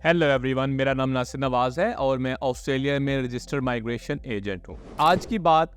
Hello everyone, मेरा नाम नासिर नवाज है और मैं ऑस्ट्रेलिया में रजिस्टर्ड माइग्रेशन एजेंट हूँ। आज की बात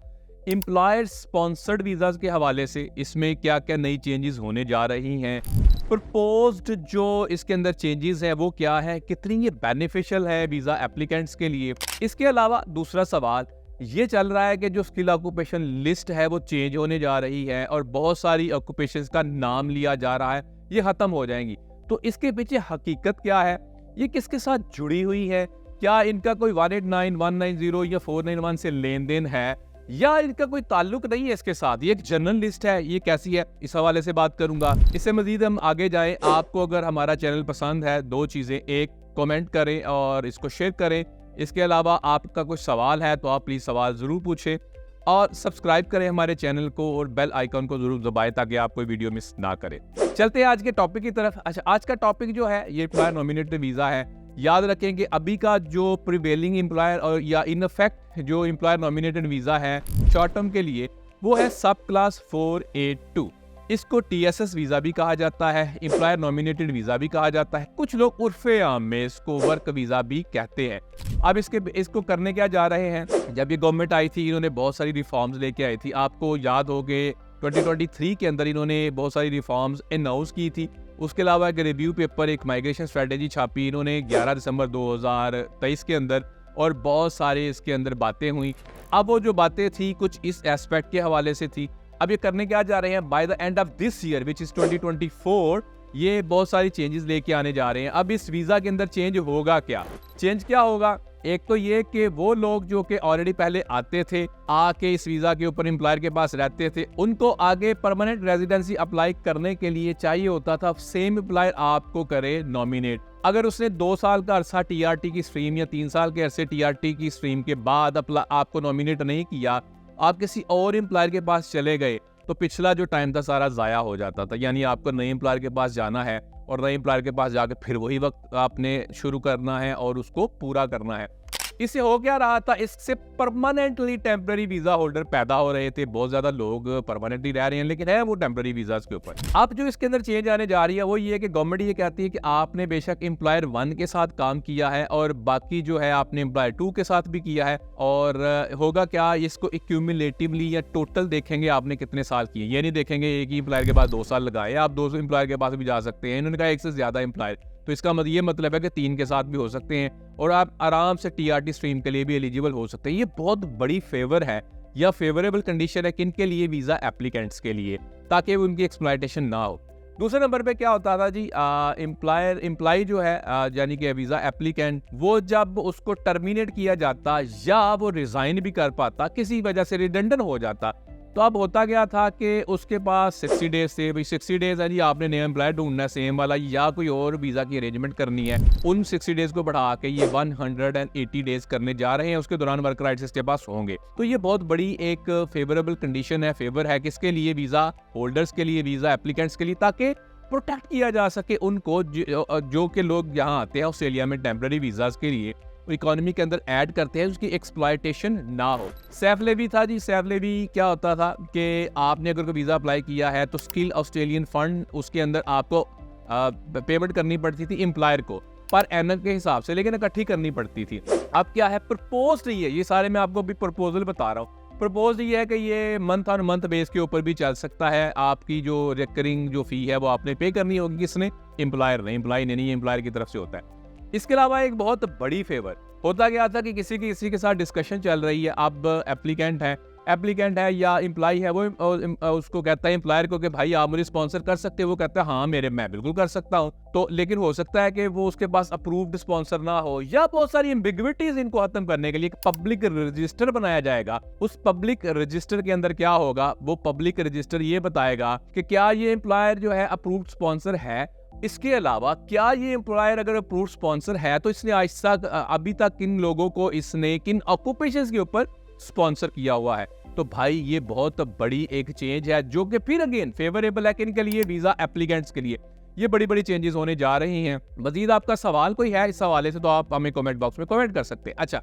एम्प्लॉयर स्पॉन्सर्ड वीज़ाज़ के हवाले से, इसमें क्या क्या नई चेंजेस होने जा रही हैं, प्रपोज्ड जो इसके अंदर चेंजेस है वो क्या है, कितनी ये बेनिफिशियल है वीज़ा एप्लीकेंट्स के लिए। इसके अलावा दूसरा सवाल ये चल रहा है कि जो स्किल ऑक्यूपेशन लिस्ट है वो चेंज होने जा रही है और बहुत सारी ऑक्यूपेशंस का नाम लिया जा रहा है, ये ख़त्म हो जाएंगी। तो इसके पीछे हकीकत क्या है, ये किसके साथ जुड़ी हुई है, क्या इनका कोई 189, 190 या 491 से लेन देन है या इनका कोई ताल्लुक नहीं है इसके साथ, ये एक जनरल लिस्ट है, ये कैसी है, इस हवाले से बात करूंगा। इससे मजीद हम आगे जाएं। आपको अगर हमारा चैनल पसंद है, दो चीज़ें, एक कमेंट करें और इसको शेयर करें। इसके अलावा आपका कोई सवाल है तो आप प्लीज़ सवाल ज़रूर पूछें और सब्सक्राइब करें हमारे चैनल को और बेल आइकन को जरूर दबाएं ताकि आप कोई वीडियो मिस ना करें। चलते हैं आज के टॉपिक की तरफ। अच्छा, आज का टॉपिक जो है ये एम्प्लॉयर नॉमिनेटेड वीज़ा है। याद रखें कि अभी का जो प्रिवेलिंग एम्प्लॉयर और या इन इफेक्ट जो एम्प्लॉयर नॉमिनेटेड वीज़ा है शॉर्ट टर्म के लिए, वो है सब क्लास 482। इसको TSS वीज़ा भी कहा जाता है, एम्प्लॉयर नॉमिनेटेड वीज़ा भी कहा जाता है, कुछ लोग उर्फे आम में इसको वर्क वीज़ा भी कहते हैं। अब इसको करने क्या जा रहे हैं, जब ये गवर्नमेंट आई थी इन्होंने बहुत सारी रिफॉर्म्स लेके आई थी। आपको याद हो गए 2023 के अंदर इन्होंने बहुत सारी रिफॉर्म्स अनाउंस की थी। उसके अलावा एक रिव्यू पेपर, एक माइग्रेशन स्ट्रेटेजी छापी इन्होंने 11 दिसंबर 2023 के अंदर, और बहुत सारे इसके अंदर बातें हुई। अब वो जो बातें थी कुछ इस एस्पेक्ट के हवाले से थी। अब ये करने क्या जा रहे हैं, by the end of this year which is 2024, ये बहुत सारी चेंजेस लेके आने जा रहे हैं। अब इस वीज़ा के अंदर चेंज होगा क्या, चेंज क्या होगा, एक तो ये कि वो लोग जो कि ऑलरेडी पहले आते थे, आके इस वीज़ा के ऊपर एम्प्लॉयर के पास रहते थे, उनको आगे परमानेंट रेजिडेंसी अप्लाई करने के लिए चाहिए होता था सेम एम्प्लॉयर आपको करे नॉमिनेट। अगर उसने 2 साल का अरसा TRT की स्ट्रीम या 3 साल के अरसे TRT की स्ट्रीम के बाद आपको नॉमिनेट नहीं किया, आप किसी और एम्प्लॉयर के पास चले गए, तो पिछला जो टाइम था सारा ज़ाया हो जाता था। यानी आपको नए एम्प्लॉयर के पास जाना है और नए एम्प्लॉयर के पास जाकर फिर वही वक्त आपने शुरू करना है और उसको पूरा करना है। इससे हो क्या रहा था, इससे परमानेंटली टेम्पररी वीजा होल्डर पैदा हो रहे थे। बहुत ज्यादा लोग परमानेंटली रह रहे हैं लेकिन है वो टेम्पररी वीजा के ऊपर। अब जो इसके अंदर चेंज आने जा रही है वो ये है कि गवर्नमेंट ये कहती है कि आपने बेशक एम्प्लॉयर 1 के साथ काम किया है और बाकी जो है आपने एम्प्लॉयर 2 के साथ भी किया है, और होगा क्या, इसको एक्यूमुलेटिवली या टोटल देखेंगे आपने कितने साल किए। ये नहीं देखेंगे एक ही एम्प्लॉयर के पास 2 साल लगाए, आप 2 एम्प्लॉयर के पास भी जा सकते हैं। इन्होंने कहा एक से ज्यादा एम्प्लॉयर, तो इसका ये मतलब है कि 3 के साथ भी हो सकते हैं और आप आराम से TRT स्ट्रीम के लिए भी एलिजिबल हो सकते हैं। ये बहुत बड़ी फेवर है या फेवरेबल कंडीशन है किन के लिए, वीज़ा एप्लीकेंट्स के लिए, ताकि उनकी एक्सप्लॉयटेशन ना हो। दूसरे नंबर पे क्या होता था जी, एम्प्लॉय जो है यानी कि वीज़ा एप्लीकेंट, वो जब उसको टर्मिनेट किया जाता या वो रिज़ाइन भी कर पाता, किसी वजह से रिडंडेंट हो जाता, तो अब होता क्या था कि उसके पास 60 डेज थे। भाई 60 डेज है जी, आपने नया एम्प्लॉयर ढूंढना है सेम वाला या कोई और वीज़ा की अरेंजमेंट करनी है, उन 60 डेज को बढ़ा के ये 180 डेज करने जा रहे हैं। उसके दौरान वर्क राइट्स इसके पास होंगे। तो ये बहुत बड़ी एक फेवरेबल कंडीशन है, फेवर है किसके लिए, वीज़ा होल्डर्स के लिए, वीज़ा एप्लीकेंट्स के लिए, ताकि प्रोटेक्ट किया जा सके उनको जो कि लोग यहाँ आते हैं ऑस्ट्रेलिया में टेम्पररी वीज़ाज के लिए, इकोनॉमी के अंदर ऐड करते हैं, उसकी एक्सप्लॉयटेशन ना हो। सैफ लेवी था जी, सैफ लेवी क्या होता था कि आपने अगर कोई वीज़ा अप्लाई किया है तो स्किल ऑस्ट्रेलियन फंड, उसके अंदर आपको पेमेंट करनी पड़ती थी एम्प्लॉयर को पर एनम के हिसाब से, लेकिन इकट्ठी करनी पड़ती थी। अब क्या है, प्रपोज्ड ये सारे मैं आपको भी प्रपोजल बता रहा हूँ। प्रपोज ये है कि ये मंथ ऑन मंथ बेस के ऊपर भी चल सकता है। आपकी जो रिकरिंग जो फी है वो आपने पे करनी होगी, किसने, एम्प्लॉयर ने, एम्प्लॉय ने नहीं, एम्प्लॉयर की तरफ से होता है। इसके अलावा एक बहुत बड़ी फेवर होता गया था कि किसी के साथ डिस्कशन चल रही है, अब एप्लीकेंट है या एम्प्लॉय है, वो उसको कहता है एम्प्लॉयर को कि भाई आप मुझे स्पॉन्सर कर सकते हो, वो कहता है हाँ मैं बिल्कुल कर सकता हूँ। तो लेकिन हो सकता है कि वो उसके पास अप्रूव्ड स्पॉन्सर ना हो, या बहुत सारी एम्बिग्विटीज इनको खत्म करने के लिए एक पब्लिक रजिस्टर बनाया जाएगा। उस पब्लिक रजिस्टर के अंदर क्या होगा, वो पब्लिक रजिस्टर ये बताएगा कि क्या ये एम्प्लॉयर जो है अप्रूव्ड स्पॉन्सर है, इसके अलावा क्या ये एम्प्लॉयर अगर अप्रूव्ड स्पॉन्सर है तो इसने आज तक अभी तक किन लोगों को इसने किन ऑक्यूपेशंस के ऊपर स्पॉन्सर किया हुआ है। तो भाई ये बहुत बड़ी एक चेंज है जो कि फिर अगेन फेवरेबल है किन के लिए, वीजा एप्लीकेंट्स के लिए। ये बड़ी बड़ी चेंजेस होने जा रही हैं। मजीद आपका सवाल कोई है इस हवाले से तो आप हमें कमेंट बॉक्स में कमेंट कर सकते हैं। अच्छा,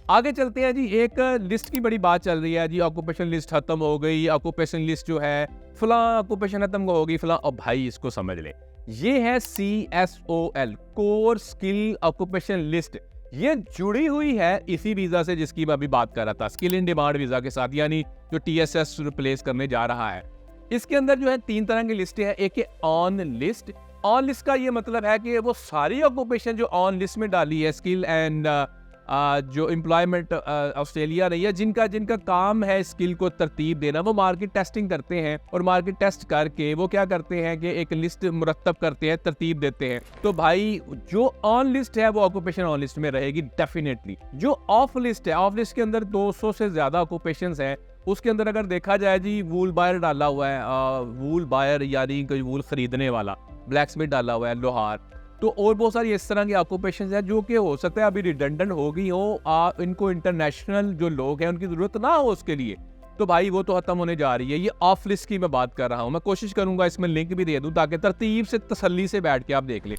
आगे चलते हैं जी। एक लिस्ट की बड़ी बात चल रही है जी, ऑक्यूपेशन लिस्ट खत्म हो गई, ऑक्यूपेशन लिस्ट जो है फला ऑक्यूपेशन खत्म हो गई फला। और भाई इसको समझ ले, ये है CSOL, core skill occupation list. ये जुड़ी हुई है इसी वीजा से जिसकी मैं अभी बात कर रहा था, स्किल इन डिमांड वीजा के साथ, यानी जो TSS रिप्लेस करने जा रहा है। इसके अंदर जो है 3 तरह की लिस्ट है। एक है ऑन लिस्ट। ऑन लिस्ट का ये मतलब है कि वो सारी ऑक्यूपेशन जो ऑन लिस्ट में डाली है स्किल एंड जो एम्प्लॉयमेंट ऑस्ट्रेलिया ने, या जिनका जिनका काम है स्किल को तरतीब देना, वो मार्केट टेस्टिंग करते हैं और मार्केट टेस्ट करके वो क्या करते हैं कि एक लिस्ट मुरतब करते हैं, तरतीब देते हैं। तो भाई जो ऑन लिस्ट है वो ऑक्यूपेशन ऑन लिस्ट में रहेगी डेफिनेटली। जो ऑफ लिस्ट है, ऑफ लिस्ट के अंदर 200 से ज्यादा ऑक्यूपेशंस है। उसके अंदर अगर देखा जाए जी, वूल बायर डाला हुआ है, वूल बायर यानी कोई वूल खरीदने वाला, ब्लैक स्मिथ डाला हुआ है, लोहार, तो और बहुत सारी इस तरह की ऑक्यूपेशंस हैं जो कि हो सकता है अभी रिडंडेंट हो गई हो, इनको इंटरनेशनल जो लोग हैं उनकी जरूरत ना हो उसके लिए, तो भाई वो तो खत्म होने जा रही है। ये ऑफ लिस्ट की मैं बात कर रहा हूं। मैं कोशिश करूंगा इसमें लिंक भी दे दूं ताकि तरतीब से तसल्ली से बैठ के आप देख लें।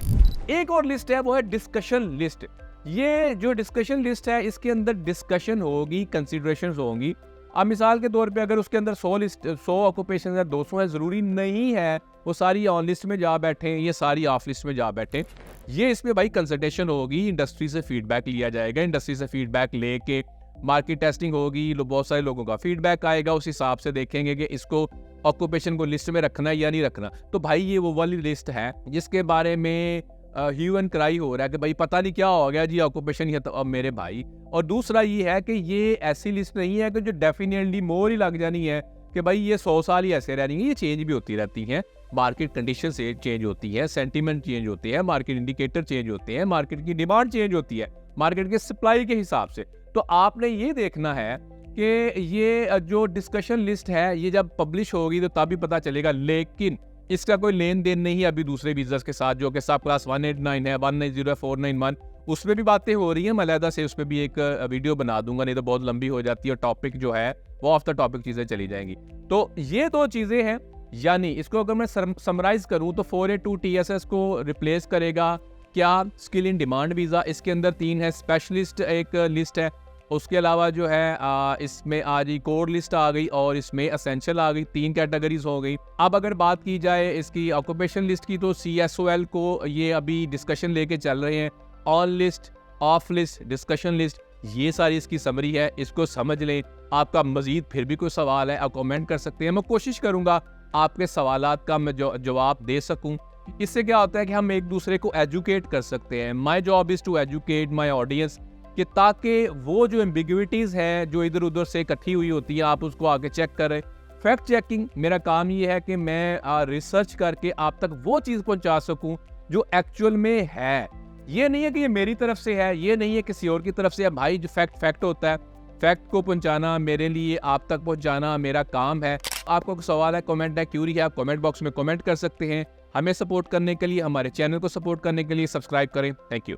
एक और लिस्ट है, वो है डिस्कशन लिस्ट। ये जो डिस्कशन लिस्ट है इसके अंदर डिस्कशन होगी, कंसिडरेशन होंगी। अब मिसाल के तौर पे अगर उसके अंदर 100 ऑक्यूपेशन है, 200 है, जरूरी नहीं है वो सारी ऑन लिस्ट में जा बैठे, ये सारी ऑफ लिस्ट में जा बैठे। ये इसमें भाई कंसल्टेशन होगी, इंडस्ट्री से फीडबैक लिया जाएगा, इंडस्ट्री से फीडबैक लेके मार्केट टेस्टिंग होगी, बहुत सारे लोगों का फीडबैक आएगा, उस हिसाब से देखेंगे कि इसको ऑक्यूपेशन को लिस्ट में रखना है या नहीं रखना। तो भाई ये वो वाली लिस्ट है जिसके बारे में ह्यू एंड क्राई हो रहा है कि भाई पता नहीं क्या हो गया जी ऑक्यूपेशन है, तो अब मेरे भाई। और दूसरा ये है कि ये ऐसी लिस्ट नहीं है कि जो डेफिनेटली मोर ही लग जानी है कि भाई ये 100 साल ही ऐसे रहनी है। ये चेंज भी होती रहती हैं, मार्केट कंडीशन से चेंज होती है, सेंटीमेंट चेंज होते हैं, मार्केट इंडिकेटर चेंज होते हैं, मार्केट की डिमांड चेंज होती है, मार्केट के सप्लाई के हिसाब से। तो आपने ये देखना है कि ये जो डिस्कशन लिस्ट है ये जब पब्लिश होगी तो तभी पता चलेगा, लेकिन इसका कोई लेन देन नहीं है अभी दूसरे वीज़ा के साथ जो कि सब क्लास 189 है, 190 है, 491, उसमें भी बातें हो रही हैं। मैं अलहदा से उस पर भी एक वीडियो बना दूंगा, नहीं तो बहुत लंबी हो जाती है और टॉपिक जो है वो ऑफ द टॉपिक चीज़ें चली जाएंगी। तो ये 2 चीज़ें हैं, यानी इसको अगर मैं समराइज करूं तो 482 TSS को रिप्लेस करेगा क्या, स्किल इन डिमांड वीज़ा। इसके अंदर 3 है, स्पेशलिस्ट एक लिस्ट है, उसके अलावा जो है इसमें आ गई कोर लिस्ट आ गई और इसमें एसेंशियल आ गई, 3 कैटेगरीज हो गई। अब अगर बात की जाए इसकी ऑक्यूपेशन लिस्ट की तो CSOL को ये अभी डिस्कशन लेके चल रहे हैं, on list, of list, discussion list, ये सारी इसकी समरी है, इसको समझ लें। आपका मजीद फिर भी कोई सवाल है आप कमेंट कर सकते हैं, मैं कोशिश करूंगा आपके सवालात का मैं जवाब दे सकूं। इससे क्या होता है कि हम एक दूसरे को एजुकेट कर सकते हैं। My job is to educate my audience, कि ताकि वो जो एम्बिग्विटीज़ है जो इधर उधर से इकट्ठी हुई होती है आप उसको आगे चेक करें। फैक्ट चेकिंग मेरा काम ये है कि मैं रिसर्च करके आप तक वो चीज़ पहुंचा सकूं जो एक्चुअल में है। ये नहीं है कि ये मेरी तरफ से है, ये नहीं है किसी और की तरफ से है। भाई जो फैक्ट होता है, फैक्ट को पहुंचाना मेरे लिए, आप तक पहुंचाना मेरा काम है। आपको कोई सवाल है, कमेंट है, क्यूरी है, आप कमेंट बॉक्स में कमेंट कर सकते हैं। हमें सपोर्ट करने के लिए, हमारे चैनल को सपोर्ट करने के लिए सब्सक्राइब करें। Thank you.